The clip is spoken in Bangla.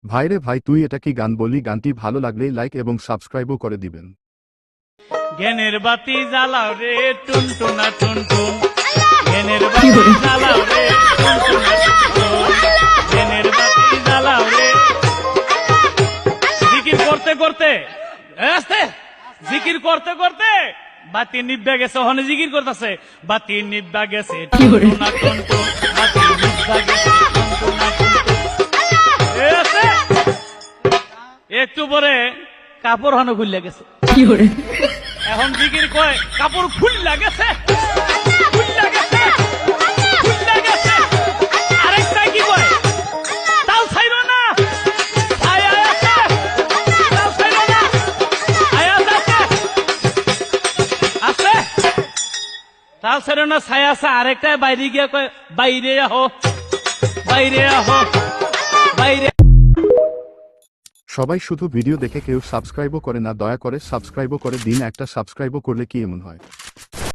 ভাইরে ভাই, তুই এটা কি গান বলি? গানটি ভালো লাগলে লাইক এবং সাবস্ক্রাইবও করে দিবেন। জ্ঞানের বাতি জ্বালাও রে টুনটুনা টুনটুন, জ্ঞানের বাতি জ্বালাও রে টুনটুনা টুনটুন, জ্ঞানের বাতি জ্বালাও রে। জিকির করতে করতে আস্তে, জিকির করতে করতে বাতি নিভা গেছে, ওখানে জিকির করতেছে বাতি নিভা গেছে টুনটুনা টুনটুন, বাতি নিভা গেছে টুনটুনা টুনটুন। একটু পরে কাপড় হানো খুললে গেছে, এখন জিকির কয় কাপড় খুললা গেছে, খুললা গেছে, খুললা গেছে। আরেকটা কি কয় তাও ছাইরো না, ছায়া আছে, তাও ছাইরো না, আয়াত আছে, আছে, তাও ছাইরো না, ছায়া আছে। আরেকটা বাইরে গিয়ে কয় বাইরে আহো, বাইরে আহো, বাইরে। সবাই শুধু ভিডিও দেখে কেউ সাবস্ক্রাইবও করে না, দয়া করে সাবস্ক্রাইবও করে দিন। একটা সাবস্ক্রাইবও করলে কি এমন হয়?